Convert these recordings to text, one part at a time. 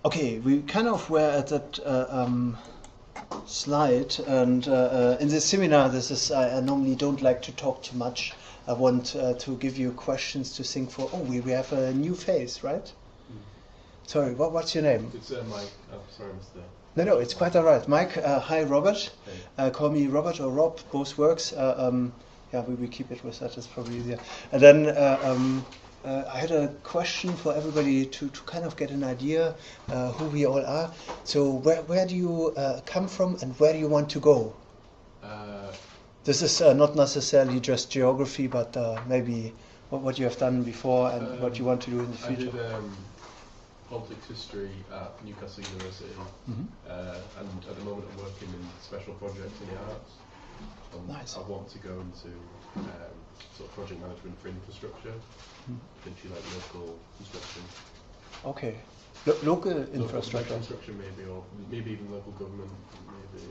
Okay, we kind of were at that slide, and in this seminar, this is I normally don't like to talk too much. I want to give you questions to think for. Oh, we have a new face, right? Mm. Sorry, what's your name? It's Mike. Oh, sorry, Mr. No, it's quite all right. Mike, hi, Robert. Hey. Call me Robert or Rob, both works. Yeah, we keep it with that, it's probably easier. And then I had a question for everybody to kind of get an idea who we all are. So where do you come from and where do you want to go? This is not necessarily just geography, but maybe what you have done before and what you want to do in the future. I did politics history at Newcastle University, and at the moment I'm working in special projects in the arts. Nice. I want to go into sort of project management for infrastructure, potentially like local construction. Okay, local infrastructure. Construction maybe, or maybe even local government. Maybe.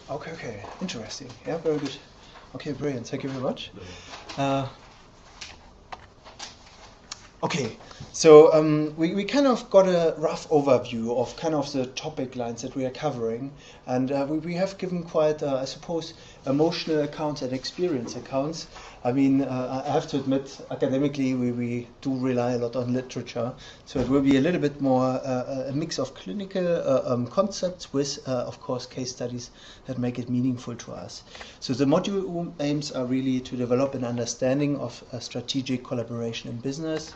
Okay, interesting. Yeah, very good. Okay, brilliant. Thank you very much. Okay, so we kind of got a rough overview of kind of the topic lines that we are covering, and we have given quite, I suppose, emotional accounts and experience accounts. I mean, I have to admit, academically we do rely a lot on literature, so it will be a little bit more a mix of clinical concepts with, of course, case studies that make it meaningful to us. So the module aims are really to develop an understanding of strategic collaboration in business,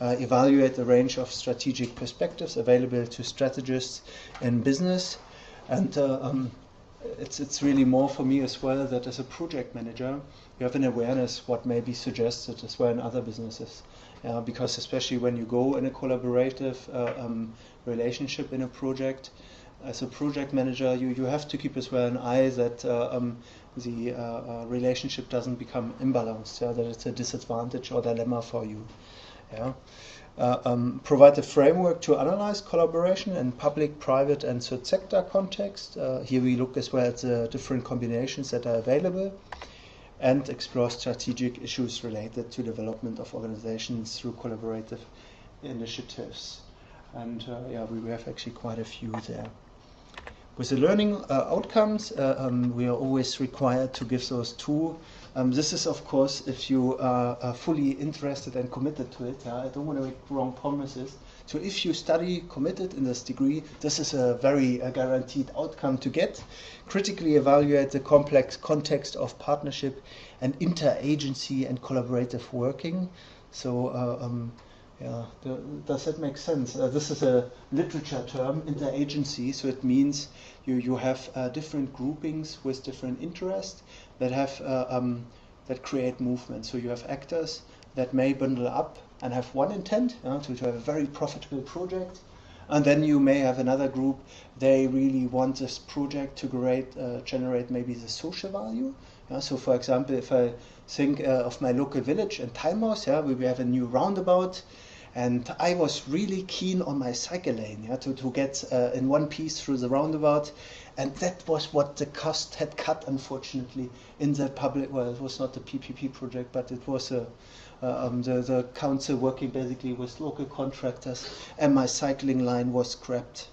evaluate the range of strategic perspectives available to strategists in business, and it's really more for me as well that as a project manager you have an awareness what may be suggested as well in other businesses, because especially when you go in a collaborative relationship in a project, as a project manager you have to keep as well an eye that the relationship doesn't become imbalanced, that it's a disadvantage or dilemma for you. Provide a framework to analyze collaboration in public, private and third sector context. Here we look as well at the different combinations that are available, and explore strategic issues related to development of organizations through collaborative initiatives. And we have actually quite a few there. With the learning outcomes, we are always required to give those two. This is, of course, if you are fully interested and committed to it. I don't want to make wrong promises. So if you study committed in this degree, this is a very guaranteed outcome to get. Critically evaluate the complex context of partnership and interagency and collaborative working. So does that make sense? This is a literature term, interagency, so it means you have different groupings with different interests that have that create movement. So you have actors that may bundle up and have one intent, to have a very profitable project, and then you may have another group, they really want this project to generate maybe the social value. So for example, if I think of my local village in Talmos, we have a new roundabout, and I was really keen on my cycle lane, to get in one piece through the roundabout, and that was what the cost had cut, unfortunately, in the public. Well, it was not the PPP project, but it was the council working basically with local contractors, and my cycling line was scrapped.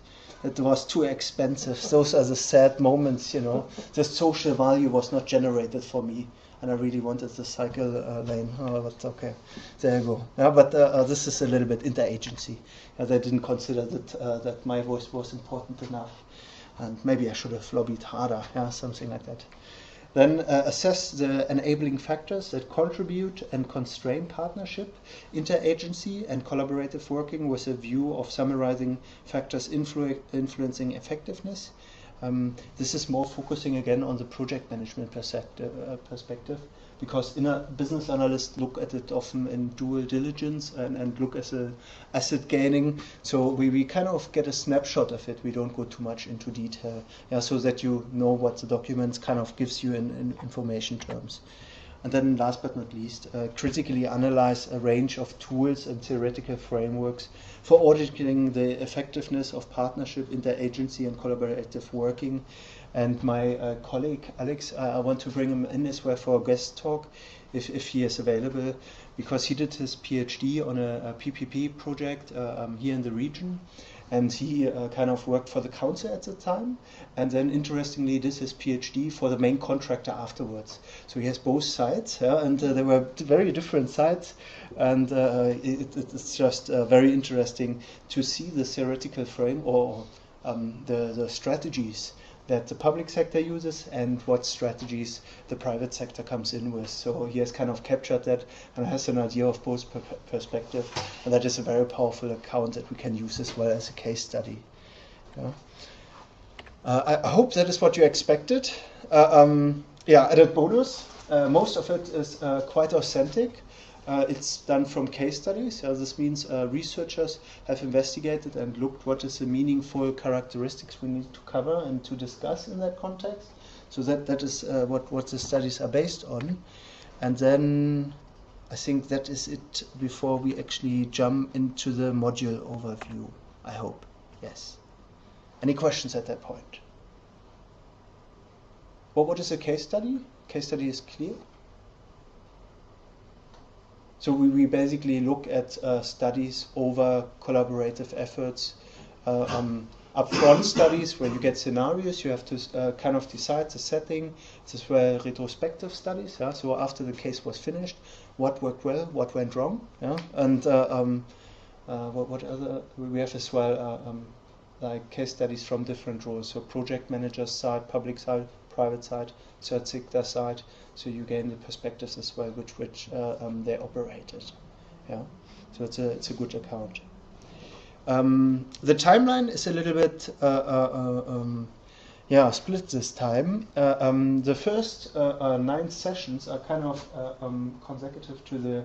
It was too expensive. Those are the sad moments, The social value was not generated for me, and I really wanted the cycle lane. Oh, but okay, there you go. But this is a little bit interagency. They didn't consider that my voice was important enough, and maybe I should have lobbied harder. Something like that. Then assess the enabling factors that contribute and constrain partnership, interagency, and collaborative working with a view of summarizing factors influencing effectiveness. This is more focusing again on the project management perspective, because business analysts look at it often in dual diligence and look at the asset gaining. So we kind of get a snapshot of it. We don't go too much into detail, so that you know what the documents kind of gives you in information terms. And then last but not least, critically analyze a range of tools and theoretical frameworks for auditing the effectiveness of partnership, interagency, and collaborative working. And my colleague, Alex, I want to bring him in as well for a guest talk. if he is available, because he did his PhD on a PPP project here in the region, and he kind of worked for the council at the time, and then interestingly did his PhD for the main contractor afterwards. So he has both sides, and there were very different sides, and it's just very interesting to see the theoretical frame or the strategies that the public sector uses and what strategies the private sector comes in with. So he has kind of captured that and has an idea of both perspective, and that is a very powerful account that we can use as well as a case study. Yeah. I hope that is what you expected. Added bonus. Most of it is quite authentic. It's done from case studies. This means researchers have investigated and looked what is the meaningful characteristics we need to cover and to discuss in that context. So that is what the studies are based on. And then I think that is it before we actually jump into the module overview, I hope. Yes. Any questions at that point? Well, what is a case study? Case study is clear. So we basically look at studies over collaborative efforts, upfront studies where you get scenarios, you have to kind of decide the setting. This were retrospective studies, yeah? So after the case was finished, what worked well, what went wrong, yeah? And what other, we have as well like case studies from different roles, so project manager side, public side, private side, third sector side, so you gain the perspectives as well which they operated. Yeah, so it's a good account. The timeline is a little bit split this time. The first 9 sessions are kind of consecutive to the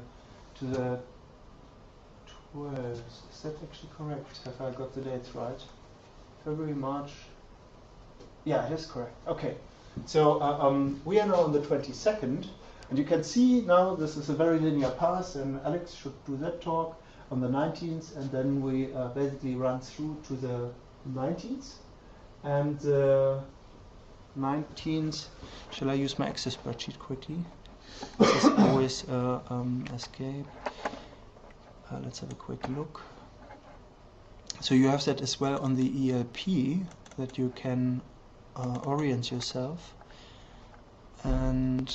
12th. Is that actually correct? Have I got the dates right? February, March. Yeah, it is correct. Okay. So we are now on the 22nd, and you can see now this is a very linear path, and Alex should do that talk on the 19th, and then we basically run through to the 19th. And 19th, shall I use my Excel spreadsheet quickly? This is always escape. Let's have a quick look. So you have that as well on the ELP, that you can orient yourself, and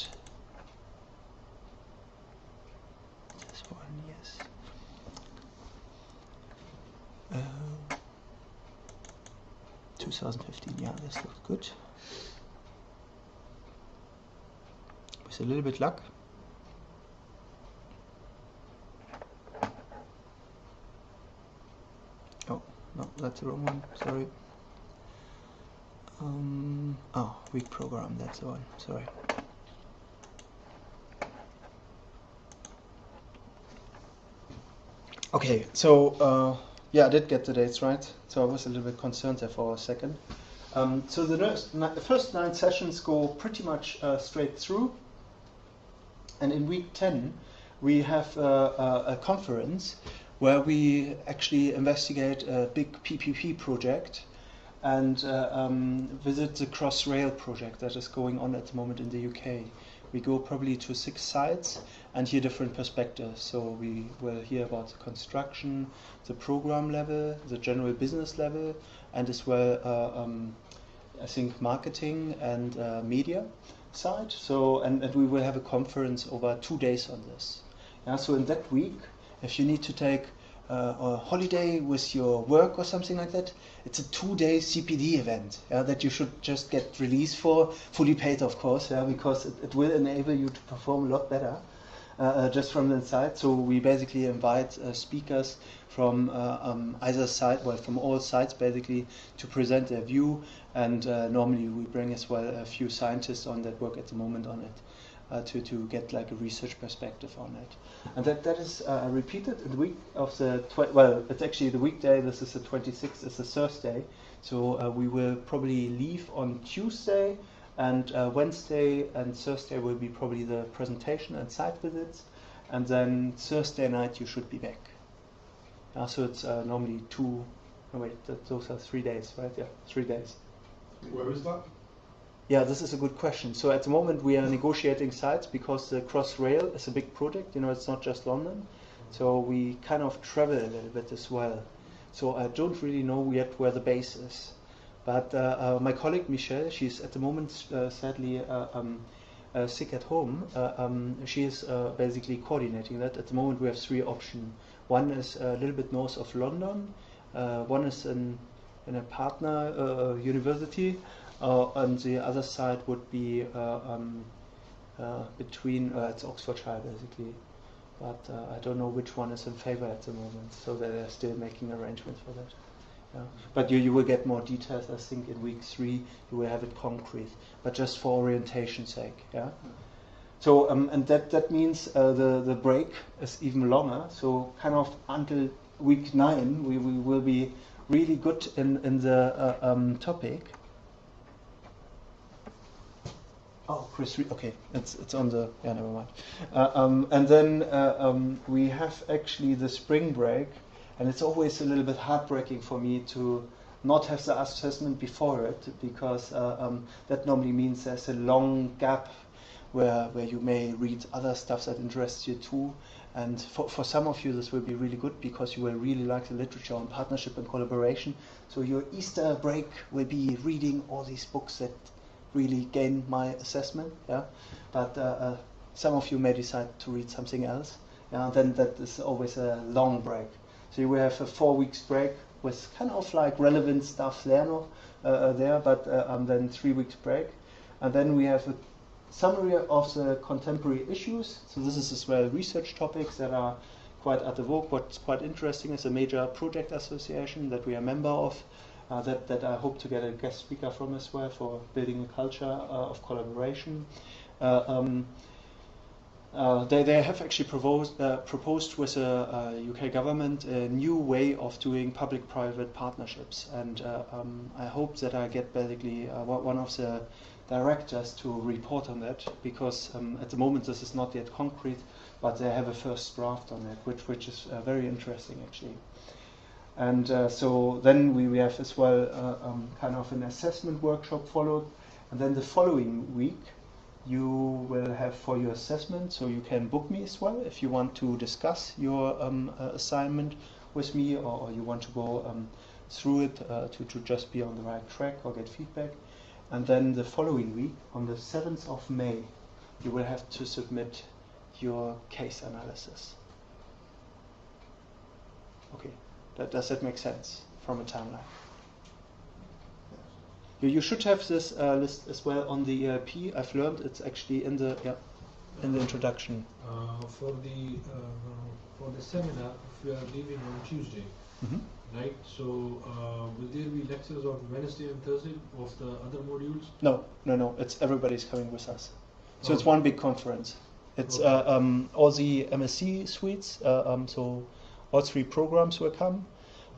this one, yes. 2015, yeah, this looks good. With a little bit luck. Oh, no, that's the wrong one, sorry. Week program, that's the one, sorry. Okay, so I did get the dates right, so I was a little bit concerned there for a second. So the first 9 sessions go pretty much straight through, and in week 10 we have a conference where we actually investigate a big PPP project and visit the Crossrail project that is going on at the moment in the UK. We go probably to 6 sites and hear different perspectives. So we will hear about the construction, the program level, the general business level, and as well I think marketing and media side. So and we will have a conference over 2 days on this. Yeah, so in that week, if you need to take a holiday with your work or something like that, it's a 2-day CPD event that you should just get released for, fully paid of course, because it will enable you to perform a lot better just from the inside. So we basically invite speakers from either side, well, from all sides basically, to present their view, and normally we bring as well a few scientists on that work at the moment on it. To get like a research perspective on it, and that is repeated in the week of the it's actually the weekday. This is the 26th. It's a Thursday, so we will probably leave on Tuesday, and Wednesday and Thursday will be probably the presentation and site visits, and then Thursday night you should be back. So it's normally those are 3 days, right? Yeah, 3 days. Where is that? Yeah, this is a good question. So at the moment we are negotiating sites because the Crossrail is a big project. You know, it's not just London. So we kind of travel a little bit as well. So I don't really know yet where the base is. But my colleague Michelle, she's at the moment sadly sick at home. She is basically coordinating that. At the moment we have 3 options. One is a little bit north of London. One is in a partner university. And the other side would be between, it's Oxfordshire basically. But I don't know which one is in favor at the moment. So they're still making arrangements for that. Yeah. But you will get more details, I think, in week 3. You will have it concrete, but just for orientation's sake. Yeah. So and that means the break is even longer. So kind of until week 9, we will be really good in the topic. Oh, Chris, okay, it's on the, yeah, never mind. And then we have actually the spring break, and it's always a little bit heartbreaking for me to not have the assessment before it, because that normally means there's a long gap where you may read other stuff that interests you too. And for some of you this will be really good, because you will really like the literature on partnership and collaboration. So your Easter break will be reading all these books that really gain my assessment, yeah. But some of you may decide to read something else. Then that is always a long break. So you will have a 4 weeks break with kind of like relevant stuff there, but then 3 weeks break, and then we have a summary of the contemporary issues. So this is as well research topics that are quite at the vogue. What's quite interesting is a major project association that we are a member of. That I hope to get a guest speaker from as well, for building a culture of collaboration. They have actually proposed with the UK government a new way of doing public-private partnerships, and I hope that I get basically one of the directors to report on that, because at the moment this is not yet concrete, but they have a first draft on it, which is very interesting actually. And so then we have as well kind of an assessment workshop followed, and then the following week you will have for your assessment, so you can book me as well if you want to discuss your assignment with me, or you want to go through it to just be on the right track or get feedback. And then the following week, on the 7th of May, you will have to submit your case analysis. Okay. Does that make sense from a timeline? You should have this list as well on the ERP. I've learned it's actually in the introduction. For the seminar, if we are leaving on Tuesday, right? So will there be lectures on Wednesday and Thursday of the other modules? No. It's everybody's coming with us. So it's one big conference. It's all the MSc suites. So all 3 programs will come,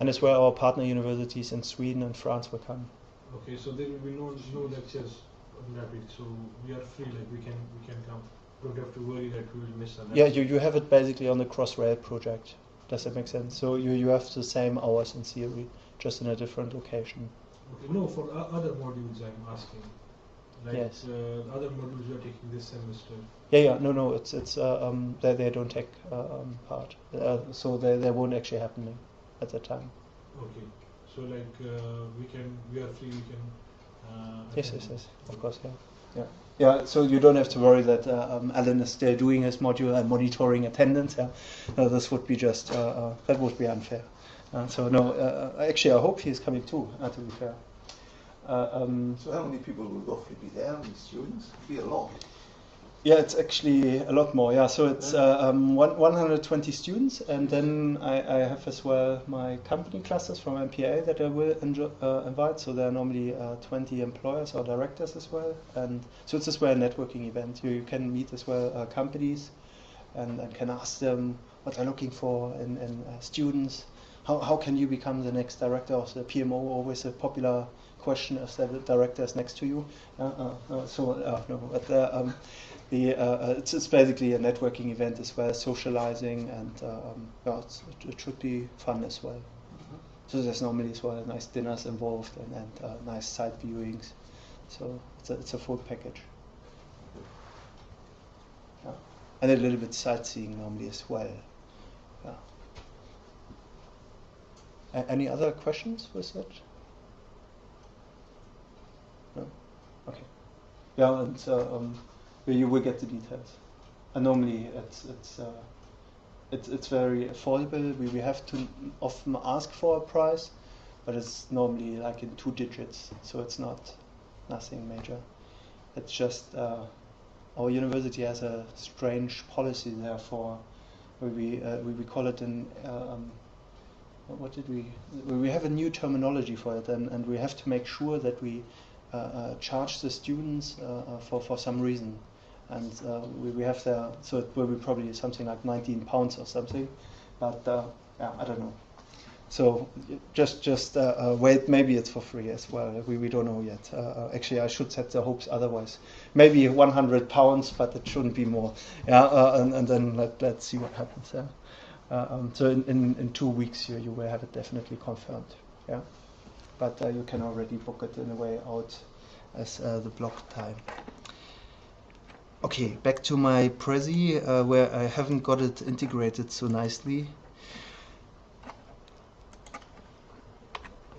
and as well our partner universities in Sweden and France will come. Okay, so there will be no lectures on that week, so we are free, like we can come. Don't have to worry that we will miss a lecture. Yeah, you have it basically on the Crossrail project. Does that make sense? So you have the same hours in theory, just in a different location. Okay, no, for other modules I'm asking. Like yes. The other modules you are taking this semester. Yeah, no, it's they don't take part, so they won't actually happen at that time. Okay, so like we are free, we can. Yes, of course, yeah. So you don't have to worry that Alan is still doing his module and monitoring attendance. Yeah, no, this would be just that would be unfair. So no, actually I hope he's coming too. To be fair. So how many people will roughly be there? How many students? It'll be a lot. Yeah, it's actually a lot more. Yeah, so it's 120 students, and then I have as well my company classes from MPA that I will invite. So there are normally 20 employers or directors as well, and so it's as well a networking event. You can meet as well companies, and can ask them what they're looking for in students. How can you become the next director of the PMO? Always a popular question if the director is next to you. It's basically a networking event as well, socializing, and it should be fun as well. So there's normally as well nice dinners involved and nice side viewings. So it's a full package. Yeah. And a little bit sightseeing normally as well. Yeah. Any other questions with that? No? Okay. Yeah, and you will get the details. And normally it's very affordable. We have to often ask for a price, but it's normally like in 2 digits, so it's nothing major. It's just our university has a strange policy, therefore, where we call it we have a new terminology for it, and we have to make sure that we charge the students for some reason. And we have there, so it will be probably something like £19 or something, but yeah, I don't know. So just wait, maybe it's for free as well. We don't know yet. Actually, I should set the hopes otherwise. Maybe £100, but it shouldn't be more. Yeah, and then let's see what happens. Yeah. So in 2 weeks you will have it definitely confirmed. Yeah, but you can already book it in a way out as the block time. Okay, back to my Prezi, where I haven't got it integrated so nicely.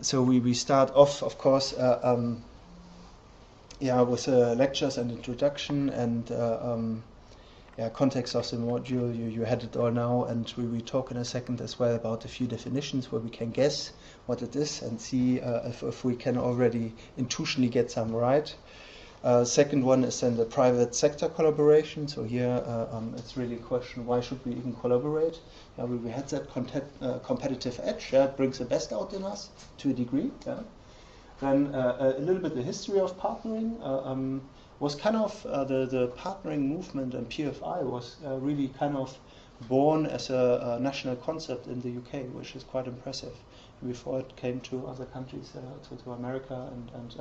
So we start off, of course, with lectures and introduction and context of the module. You had it all now, and we talk in a second as well about a few definitions where we can guess what it is and see if we can already intuitionally get some right. Second one is then the private sector collaboration. So here it's really a question, why should we even collaborate? We had that competitive edge. It brings the best out in us to a degree. Yeah. Then a little bit the history of partnering was kind of the partnering movement, and PFI was really kind of born as a national concept in the UK, which is quite impressive. Before it came to other countries, to America and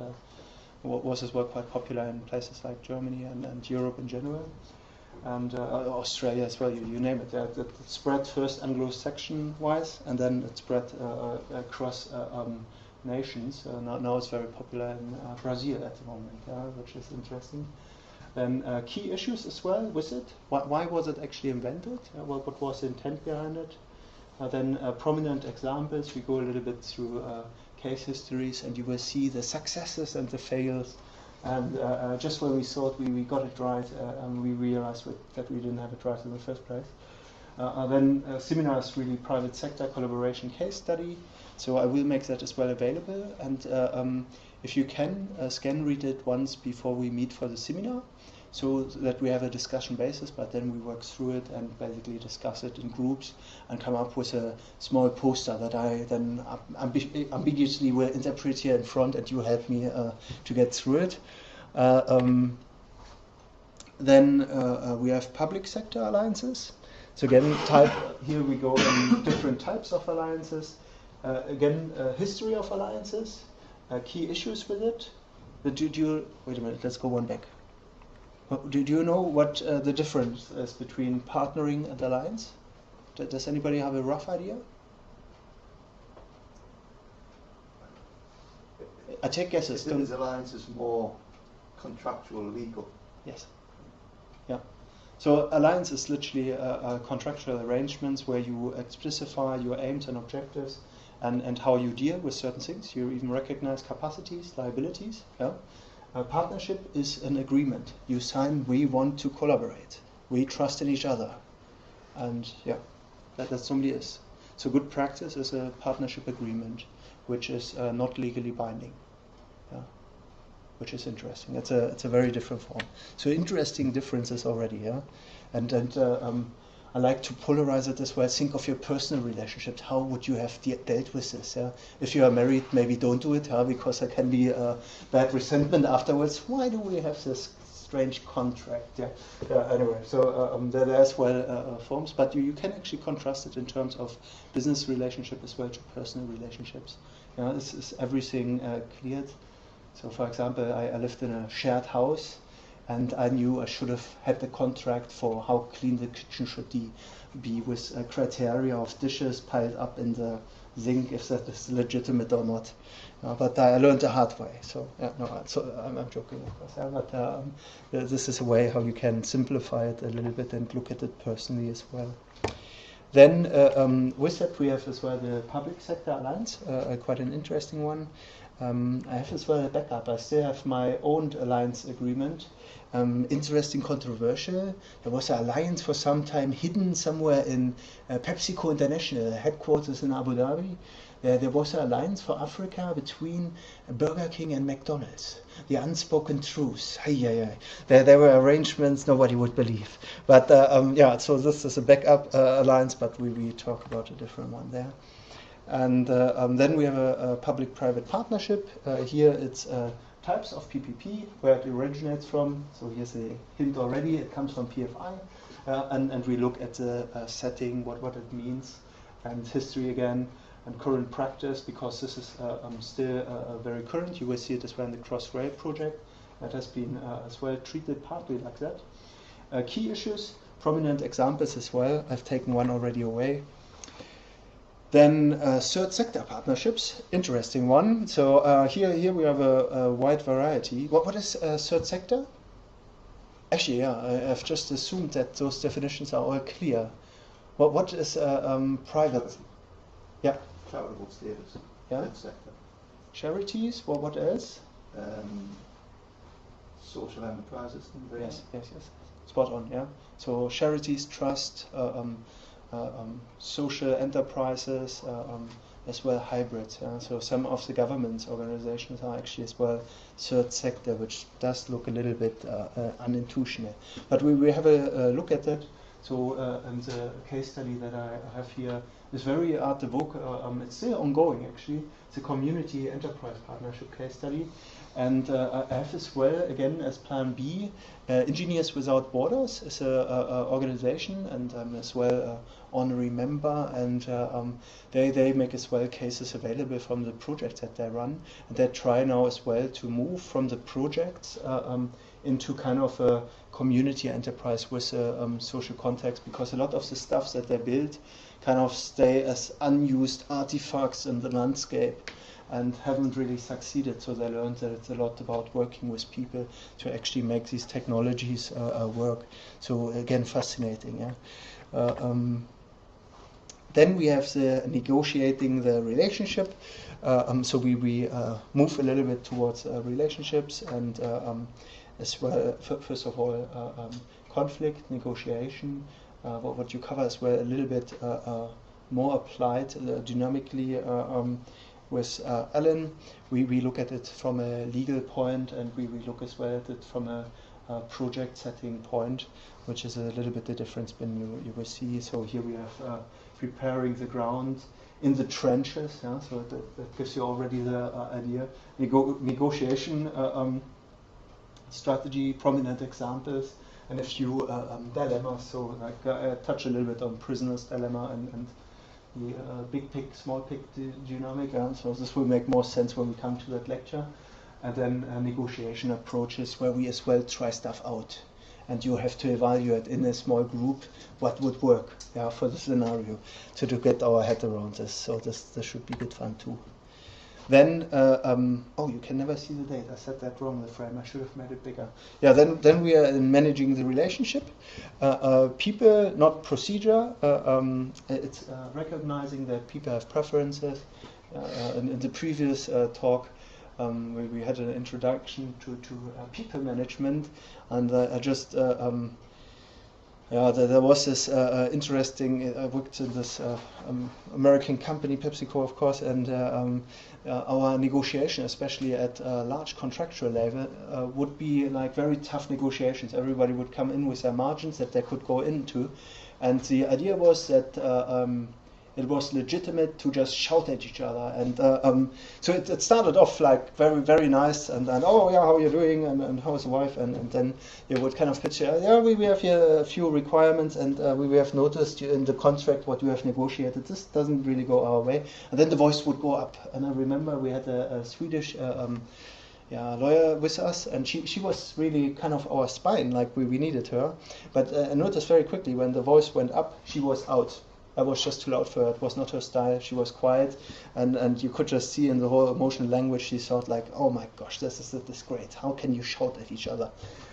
was as well quite popular in places like Germany and Europe in general, and Australia as well, you name it. It spread first Anglo-Saxon-wise, and then it spread across nations. Now it's very popular in Brazil at the moment, which is interesting. Then key issues as well with it. Why was it actually invented? What was the intent behind it? Then prominent examples. We go a little bit through case histories, and you will see the successes and the fails. And just when we thought we got it right, we realized that we didn't have it right in the first place. Then seminars, really private sector collaboration case study. So I will make that as well available. And if you can, scan read it once before we meet for the seminar, so that we have a discussion basis, but then we work through it and basically discuss it in groups and come up with a small poster that I then ambiguously will interpret here in front, and you help me to get through it. Then we have public sector alliances. So again, here we go in different types of alliances. Again, history of alliances, key issues with it. Wait a minute, let's go one back. Do you know what the difference is between partnering and alliance? Does anybody have a rough idea? I take guesses. Alliance is more contractual, legal. Yes. Yeah. So alliance is literally contractual arrangements where you specify your aims and objectives and how you deal with certain things. You even recognize capacities, liabilities. Yeah. A partnership is an agreement. You sign, we want to collaborate. We trust in each other. And yeah, that normally is. So good practice is a partnership agreement, which is not legally binding. Yeah. Which is interesting. It's a very different form. So interesting differences already, yeah. And I like to polarize it as well. Think of your personal relationships. How would you have dealt with this? Yeah? If you are married, maybe don't do it, because there can be bad resentment afterwards. Why do we have this strange contract? Yeah. Anyway, so there as well forms, but you can actually contrast it in terms of business relationship as well to personal relationships. This is everything cleared. So, for example, I lived in a shared house. and I knew I should have had the contract for how clean the kitchen should be with criteria of dishes piled up in the zinc, if that is legitimate or not. But I learned the hard way. So I'm joking, of course. But this is a way how you can simplify it a little bit and look at it personally as well. Then with that we have as well the Public Sector Alliance, quite an interesting one. I have as well a backup. I still have my own alliance agreement. Interesting, controversial. There was an alliance for some time hidden somewhere in PepsiCo International, headquarters in Abu Dhabi. There was an alliance for Africa between Burger King and McDonald's. The unspoken truce. There were arrangements nobody would believe. But so this is a backup alliance, but we talk about a different one there. And then we have a public-private partnership. Here it's types of PPP, where it originates from. So here's a hint already. It comes from PFI. And we look at the setting, what it means, and history again, and current practice, because this is still very current. You will see it as well in the Crossrail project. That has been as well treated partly like that. Key issues, prominent examples as well. I've taken one already away. Then third sector partnerships, interesting one. So here we have a wide variety. What is third sector? Actually, I've just assumed that those definitions are all clear. What is private? Yeah. Charitable status. Yeah. Third sector. Charities. What else? Social enterprises. Yes. Spot on. Yeah. So charities, trust, social enterprises, as well hybrids. So some of the government organizations are actually as well third sector, which does look a little bit unintuitional. But we have a look at that. So and the case study that I have here is very art evoke. It's still ongoing actually. It's a community enterprise partnership case study. And I have as well, again, as Plan B, Engineers Without Borders is an organization, and I'm as well honorary member, and they make as well cases available from the projects that they run, and they try now as well to move from the projects into kind of a community enterprise with a social context, because a lot of the stuff that they build kind of stay as unused artifacts in the landscape and haven't really succeeded. So they learned that it's a lot about working with people to actually make these technologies work. So again, fascinating. Yeah. Then we have the negotiating the relationship. So we move a little bit towards relationships, and as well, first of all, conflict, negotiation, what you cover as well a little bit more applied dynamically with Alan. We look at it from a legal point, and we look as well at it from a project setting point, which is a little bit the difference when you will see. So here we have preparing the ground in the trenches, yeah? So that gives you already the idea. Negotiation strategy, prominent examples, and a few dilemmas. So like I touch a little bit on prisoner's dilemma and the big pig, small pig dynamic. So this will make more sense when we come to that lecture. And then negotiation approaches, where we as well try stuff out. And you have to evaluate in a small group what would work, yeah, for the scenario to get our head around this. So this should be good fun too. Then, you can never see the date. I said that wrong, the frame. I should have made it bigger. Yeah, then we are in managing the relationship. People, not procedure. It's recognizing that people have preferences. In the previous talk, we had an introduction to people management, and I just there was this interesting. I worked in this American company, PepsiCo, of course, and our negotiation, especially at large contractual level, would be like very tough negotiations. Everybody would come in with their margins that they could go into, and the idea was that it was legitimate to just shout at each other, and so it started off like very, very nice, and oh yeah, how are you doing, and how's the wife, and then you would kind of pitch, we have here a few requirements, and we have noticed in the contract what you have negotiated, this doesn't really go our way, and then the voice would go up. And I remember we had a Swedish lawyer with us, and she was really kind of our spine, like we needed her. But I noticed very quickly when the voice went up, she was out. I was just too loud for her. It was not her style. She was quiet, and you could just see in the whole emotional language she thought like, oh my gosh, this is great. How can you shout at each other?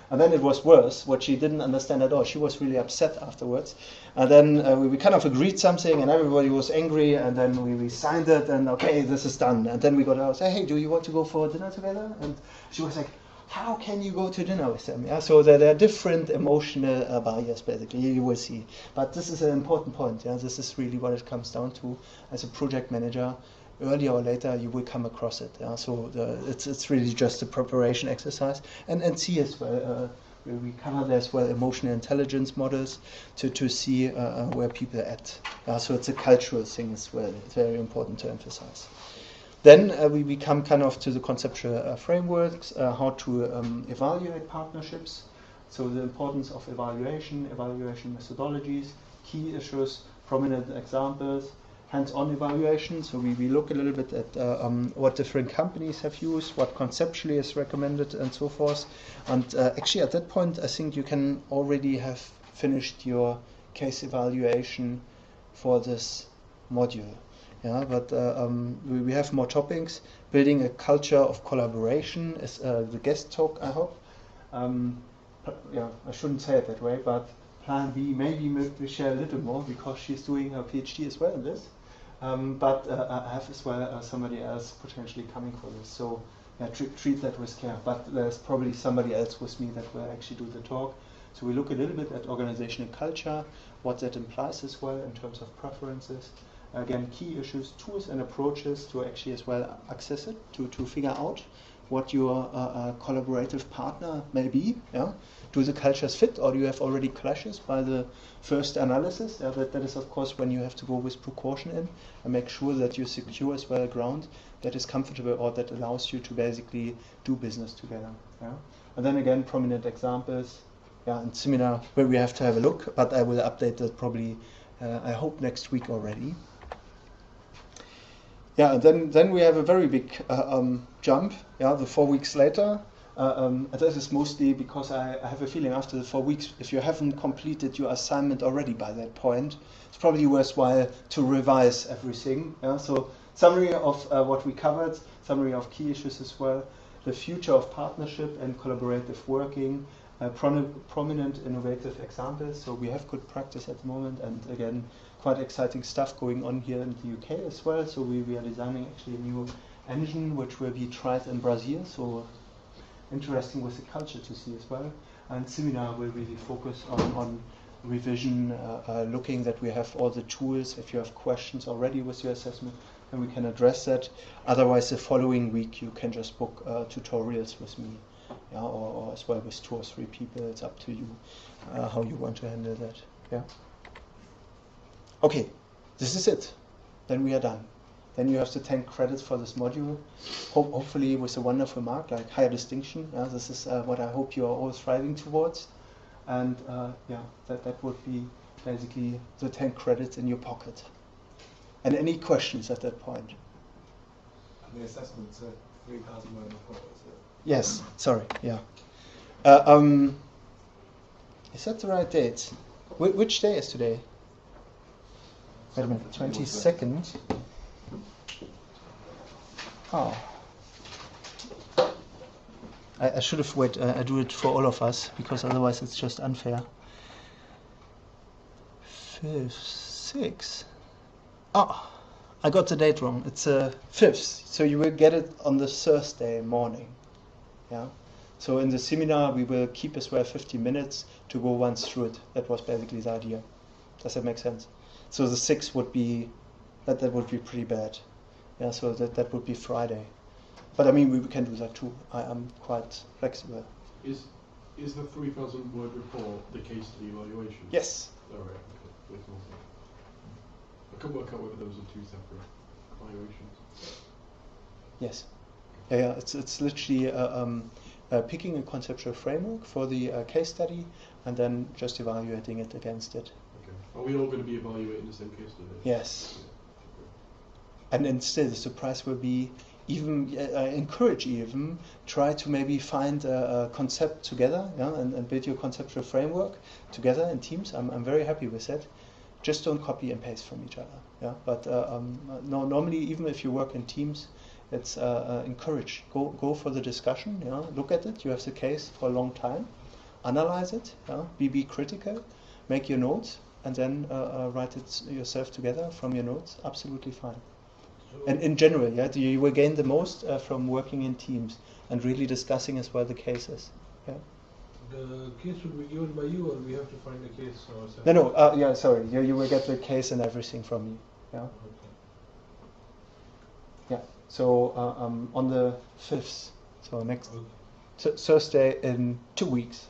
And then it was worse, what she didn't understand at all. She was really upset afterwards. And then we kind of agreed something, and everybody was angry, and then we signed it, and okay, this is done. And then we got out, say, hey, do you want to go for dinner together? And she was like, how can you go to dinner with them? Yeah, so there are different emotional barriers, basically, you will see. But this is an important point. Yeah, this is really what it comes down to. As a project manager, earlier or later, you will come across it. Yeah? So it's really just a preparation exercise. And see as well, we cover there as well emotional intelligence models to see where people are at. So it's a cultural thing as well. It's very important to emphasize. Then we come kind of to the conceptual frameworks, how to evaluate partnerships. So the importance of evaluation methodologies, key issues, prominent examples, hands-on evaluation. So we look a little bit at what different companies have used, what conceptually is recommended, and so forth. And actually at that point, I think you can already have finished your case evaluation for this module. Yeah, but we have more topics. Building a culture of collaboration is the guest talk, I hope. I shouldn't say it that way, but Plan B, maybe we share a little more because she's doing her PhD as well in this. But I have as well somebody else potentially coming for this. So treat that with care. But there's probably somebody else with me that will actually do the talk. So we look a little bit at organizational culture, what that implies as well in terms of preferences. Again, key issues, tools and approaches to actually as well access it, to figure out what your collaborative partner may be. Yeah? Do the cultures fit, or do you have already clashes by the first analysis? That is, of course, when you have to go with precaution in and make sure that you secure as well ground that is comfortable or that allows you to basically do business together. Yeah? And then again, prominent examples. And seminar where we have to have a look, but I will update that probably, I hope, next week already. Yeah, and then we have a very big jump, the 4 weeks later. That is mostly because I have a feeling after the 4 weeks, if you haven't completed your assignment already by that point, it's probably worthwhile to revise everything. Yeah? So summary of what we covered, summary of key issues as well, the future of partnership and collaborative working, prominent innovative examples. So we have good practice at the moment, and again, quite exciting stuff going on here in the UK as well. So we are designing actually a new engine which will be tried in Brazil. So interesting with the culture to see as well. And seminar will really focus on revision, looking that we have all the tools. If you have questions already with your assessment, then we can address that. Otherwise, the following week you can just book tutorials with me. Or as well with 2 or 3 people. It's up to you how you want to handle that. Yeah. Okay, this is it. Then we are done. Then you have the 10 credits for this module. Hopefully with a wonderful mark, like higher distinction. This is what I hope you are all striving towards. And that would be basically the 10 credits in your pocket. And any questions at that point? And the assessment's at 3,000 word before, is it? Yes, sorry, yeah. Is that the right date? Which day is today? Wait a minute, 22nd? Oh. I should have waited. I do it for all of us, because otherwise it's just unfair. 5th, 6th. Oh, I got the date wrong. It's 5th, so you will get it on the Thursday morning. Yeah. So in the seminar we will keep as well 50 minutes to go once through it. That was basically the idea. Does that make sense? So the 6th would be that would be pretty bad. Yeah. So that would be Friday. But I mean we can do that too. I am quite flexible. Is the 3,000 word report the case study evaluation? Yes. All right. Okay. I couldn't work out whether those are 2 separate evaluations. Yes. Yeah. It's literally picking a conceptual framework for the case study and then just evaluating it against it. Okay. Are we all going to be evaluating the same case study? Yes. And then still the surprise will be even I encourage even try to maybe find a concept together, yeah, and build your conceptual framework together in teams. I'm very happy with that. Just don't copy and paste from each other. Yeah, but no, normally even if you work in teams, it's encouraged. Go for the discussion. Yeah, look at it. You have the case for a long time. Analyze it. Yeah, be critical. Make your notes and then write it yourself together from your notes. Absolutely fine. And in general, yeah, you will gain the most from working in teams and really discussing as well the cases. Yeah. The case would be given by you, or we have to find the case ourselves? No, yeah, sorry. You will get the case and everything from me. Yeah. Okay. Yeah. So on the 5th, so next Thursday in 2 weeks,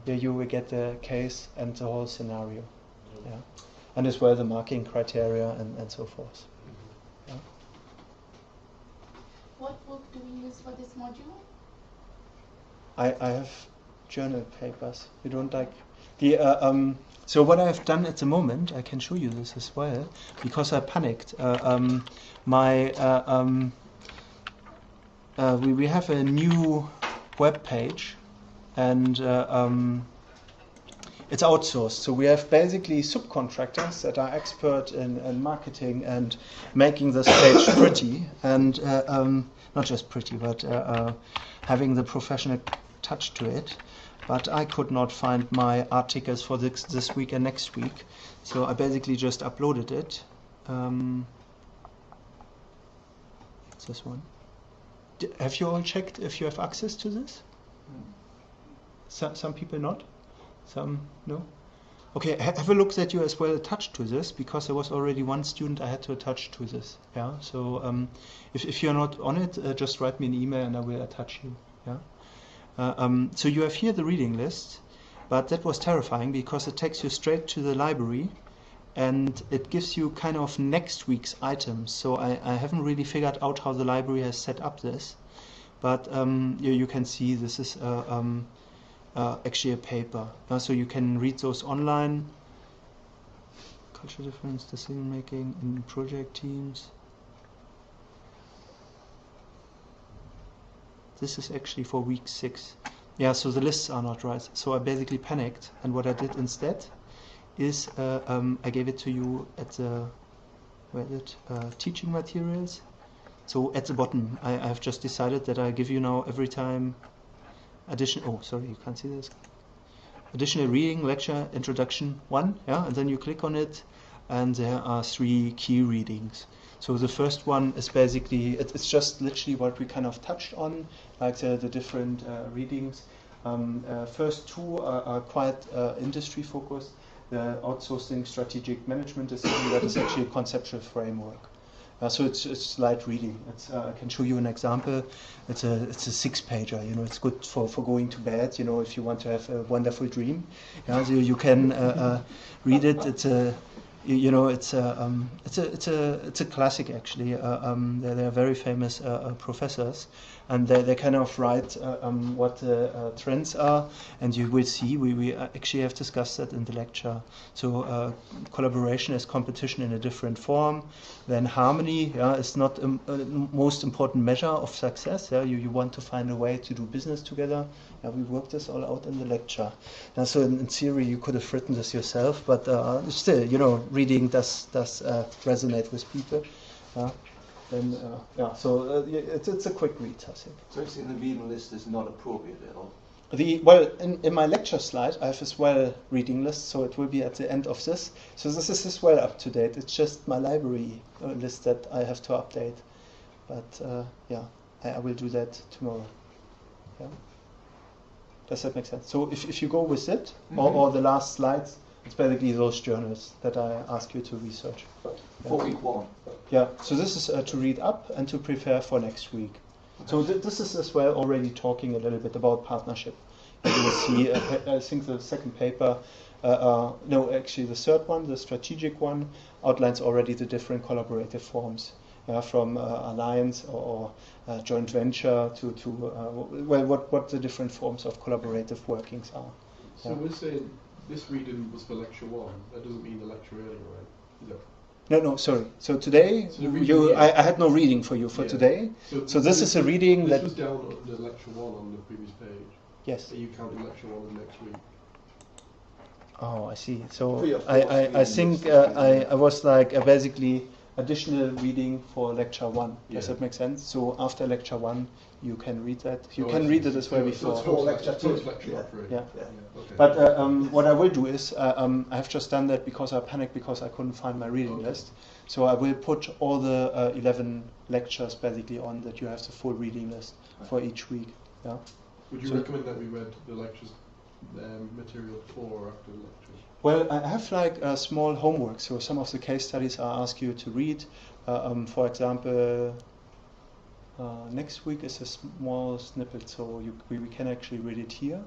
yeah, you will get the case and the whole scenario. Okay. Yeah. And as well the marking criteria and so forth. Yeah. What book do we use for this module? I have journal papers. You don't like the so what I've done at the moment, I can show you this as well, because I panicked. We have a new web page, and it's outsourced. So we have basically subcontractors that are expert in marketing and making this page pretty, and not just pretty, but having the professional touch to it. But I could not find my articles for this week and next week, so I basically just uploaded it. It's this one. Have you all checked if you have access to this? Some people not? Some no? Okay, have a look that you as well attached to this, because there was already one student I had to attach to this. Yeah, so if you're not on it, just write me an email and I will attach you. Yeah. So you have here the reading list, but that was terrifying because it takes you straight to the library and it gives you kind of next week's items. So I haven't really figured out how the library has set up this, but you can see this is actually a paper. So you can read those online. Cultural difference, decision making in project teams. This is actually for week 6. Yeah, so the lists are not right. So I basically panicked, and what I did instead is I gave it to you at the teaching materials. So at the bottom, I have just decided that I give you now every time additional. Oh, sorry, you can't see this. Additional reading, lecture, introduction 1. Yeah, and then you click on it, and there are 3 key readings. So the first one is basically, it's just literally what we kind of touched on, like the different readings. First 2 are quite industry focused. The outsourcing strategic management decision, that is actually a conceptual framework. So it's light reading. I can show you an example. It's a 6-pager. You know, it's good for going to bed. You know, if you want to have a wonderful dream, yeah, so you can read it. It's a it's a classic actually. They're very famous professors, and they kind of write what the trends are, and you will see we actually have discussed that in the lecture. So collaboration is competition in a different form. Then harmony, yeah, is not the most important measure of success. Yeah, you want to find a way to do business together. Yeah, we worked this all out in the lecture. And so in theory you could have written this yourself, but still, you know, reading does resonate with people. And so it's a quick read, I think. So you're saying the reading list is not appropriate at all? In my lecture slide, I have as well reading list, so it will be at the end of this. So this is as well up to date. It's just my library list that I have to update. But I will do that tomorrow. Yeah. Does that make sense? So if you go with it, or the last slides, it's basically those journals that I ask you to research. For week 1? Yeah, so this is to read up and to prepare for next week. So this is as well already talking a little bit about partnership. You will see, I think the second paper, no, actually the third one, the strategic one, outlines already the different collaborative forms. From alliance or joint venture to what the different forms of collaborative workings are. So we're saying this reading was for lecture 1. That doesn't mean the lecture earlier, right? Is that No, sorry. So today, So the reading, I had no reading for you for Yeah. today. So this is a reading this that... was down on the lecture 1 on the previous page. Yes. Are you counting lecture 1 as next week? Oh, I see. So Free of I course, think reading I was like basically additional reading for lecture 1. Does Yeah. that make sense? So after lecture 1, you can read that. You Oh, can I read see. it as well So before. it's Before lecture two. lecture Yeah. 3. Yeah. Yeah. Okay. But what I will do is, I have just done that because I panicked because I couldn't find my reading Okay. list. So I will put all the 11 lectures basically on that you have the full reading list for each week. Yeah. Would you so- recommend that we read the lectures material before or after the lectures? Well, I have like a small homework. So some of the case studies I ask you to read. For example, next week is a small snippet, so we can actually read it here.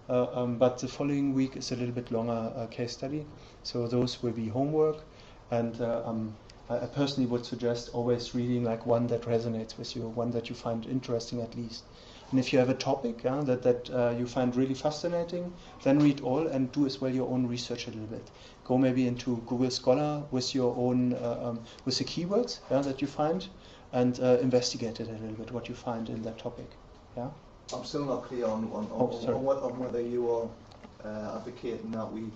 But the following week is a little bit longer case study. So those will be homework. And I personally would suggest always reading like one that resonates with you, one that you find interesting at least. And if you have a topic that you find really fascinating, then read all and do as well your own research a little bit. Go maybe into Google Scholar with your own, with the keywords that you find, and investigate it a little bit, what you find in that topic. Yeah. I'm still not clear on whether you are advocating that we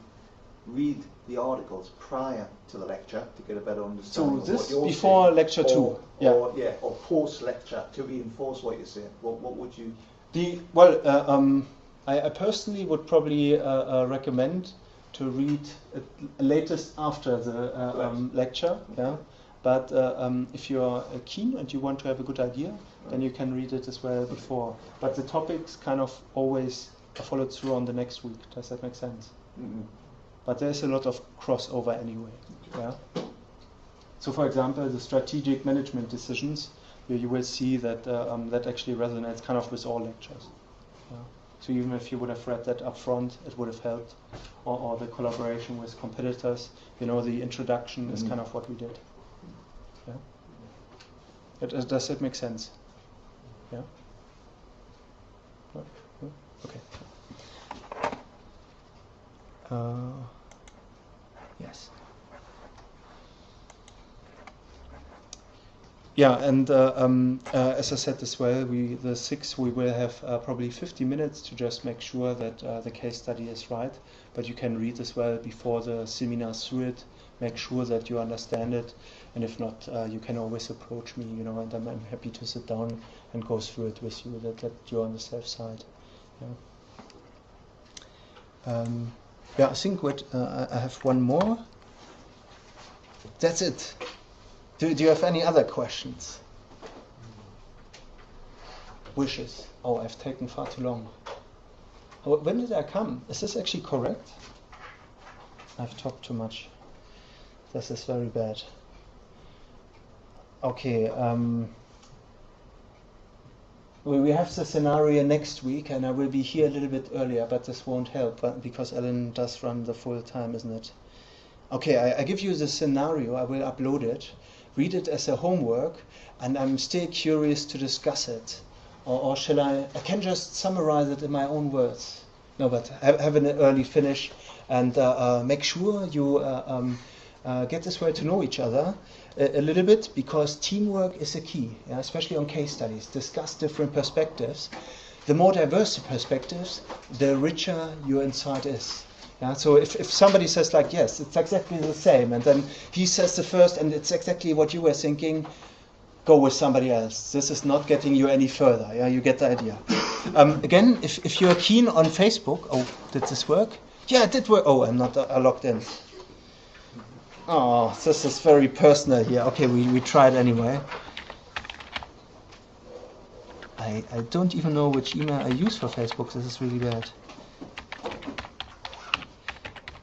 read the articles prior to the lecture to get a better understanding So of this what you're before saying, lecture 2. or post lecture to reinforce what you're saying. What would you? I personally would probably recommend to read latest after the lecture. Yeah. But if you are keen and you want to have a good idea, then you can read it as well before. But the topics kind of always are followed through on the next week. Does that make sense? Mm-hmm. But there's a lot of crossover anyway. Yeah. So, for example, the strategic management decisions, you will see that that actually resonates kind of with all lectures. Yeah. So even if you would have read that up front, it would have helped. Or the collaboration with competitors, the introduction is kind of what we did. Yeah. Does that make sense? Yeah. Okay. Yes. Yeah, and as I said as well, the 6th we will have probably 50 minutes to just make sure that the case study is right. But you can read as well before the seminar through it, make sure that you understand it, and if not, you can always approach me, and I'm happy to sit down and go through it with you, that you're on the safe side. Yeah. I think I have one more. That's it. Do you have any other questions? Wishes? Oh, I've taken far too long. When did I come? Is this actually correct? I've talked too much. This is very bad. Okay. We have the scenario next week, and I will be here a little bit earlier, but this won't help because Ellen does run the full time, isn't it? Okay, I give you the scenario. I will upload it. Read it as a homework, and I'm still curious to discuss it. Or shall I can just summarize it in my own words. No, but have an early finish, and make sure you get this way to know each other a little bit, because teamwork is a key, especially on case studies. Discuss different perspectives. The more diverse the perspectives, the richer your insight is. Yeah, so if somebody says like, yes, it's exactly the same, and then he says the first, and it's exactly what you were thinking, go with somebody else. This is not getting you any further. Yeah, you get the idea. Again, if you're keen on Facebook, did this work? Yeah, it did work. Oh, I'm not logged in. Oh, this is very personal here. Okay, we tried anyway. I don't even know which email I use for Facebook. This is really bad.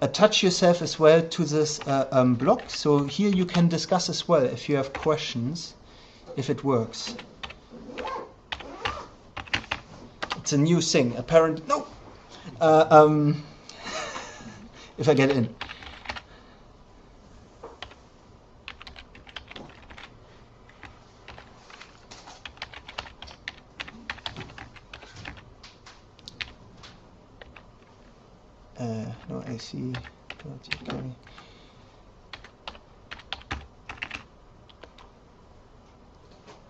Attach yourself as well to this blog, so here you can discuss as well if you have questions, if it works. It's a new thing, apparently. No! If I get in. No, AC. Okay.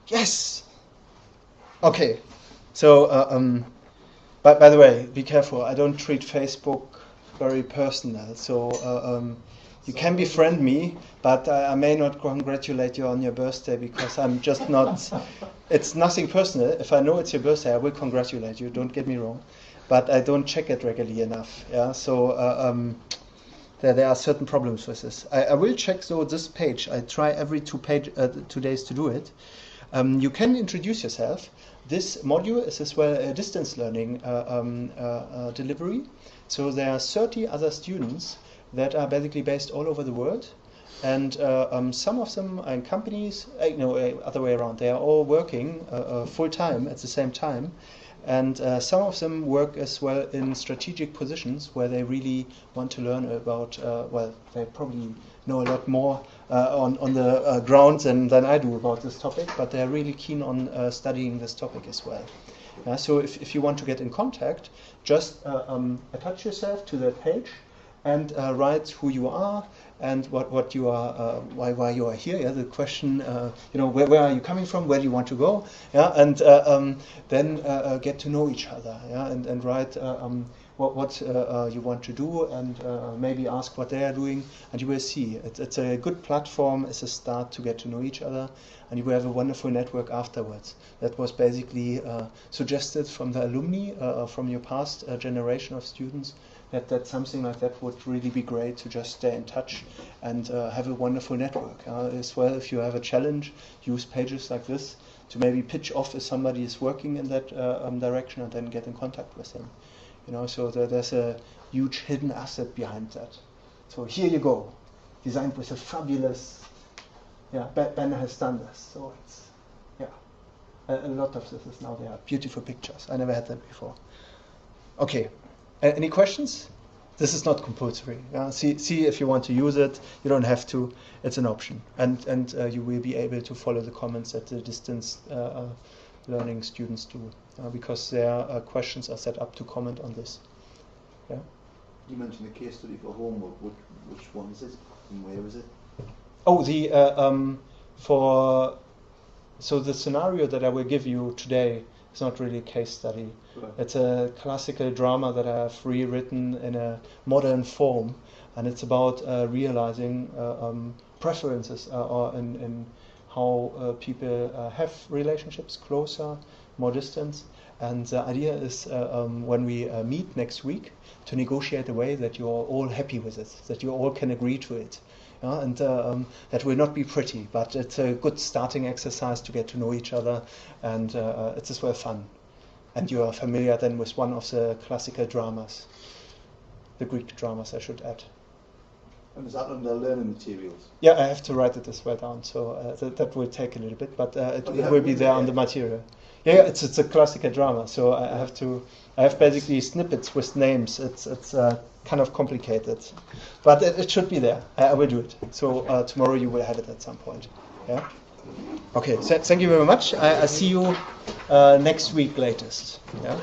Yes. Okay. So, by the way, be careful. I don't treat Facebook very personal. So, you can befriend me, but I may not congratulate you on your birthday because I'm just not. It's nothing personal. If I know it's your birthday, I will congratulate you. Don't get me wrong, but I don't check it regularly enough. Yeah. So. There are certain problems with this. I will check this page. I try every 2 days to do it. You can introduce yourself. This module is as well a distance learning delivery. So there are 30 other students that are basically based all over the world. And some of them are in companies, other way around. They are all working full time at the same time. And some of them work as well in strategic positions where they really want to learn about, they probably know a lot more on the ground than I do about this topic, but they're really keen on studying this topic as well. So if you want to get in contact, just attach yourself to that page and write who you are and what you are, why you are here. Yeah, the question, where are you coming from? Where do you want to go? Yeah, and then get to know each other. Yeah, and write what you want to do, and maybe ask what they are doing, and you will see it's a good platform as a start to get to know each other, and you will have a wonderful network afterwards. That was basically suggested from the alumni from your past generation of students. That something like that would really be great to just stay in touch and have a wonderful network. As well, if you have a challenge, use pages like this to maybe pitch off if somebody is working in that direction and then get in contact with him. So there's a huge hidden asset behind that. So here you go, designed with a fabulous, Banner has done this. So it's, a lot of this is now there. Beautiful pictures. I never had that before. Okay. Any questions? This is not compulsory. See if you want to use it. You don't have to. It's an option, and you will be able to follow the comments that the distance learning students do, because their questions are set up to comment on this. Yeah. You mentioned the case study for homework. Which one is it, and where is it? Oh, so the scenario that I will give you today. It's not really a case study. Right. It's a classical drama that I have rewritten in a modern form, and it's about realizing preferences or in how people have relationships, closer, more distant. And the idea is when we meet next week to negotiate a way that you're all happy with it, that you all can agree to it. And that will not be pretty, but it's a good starting exercise to get to know each other, and it's as well fun. And you are familiar then with one of the classical dramas, the Greek dramas, I should add. And is that under learning materials? Yeah, I have to write it as well down, so that will take a little bit, but it will be there on the material. Yeah, it's a classical drama, so I have basically snippets with names. It's kind of complicated, but it should be there. I will do it. So tomorrow you will have it at some point. Yeah. Okay. Thank you very much. I see you next week latest. Yeah.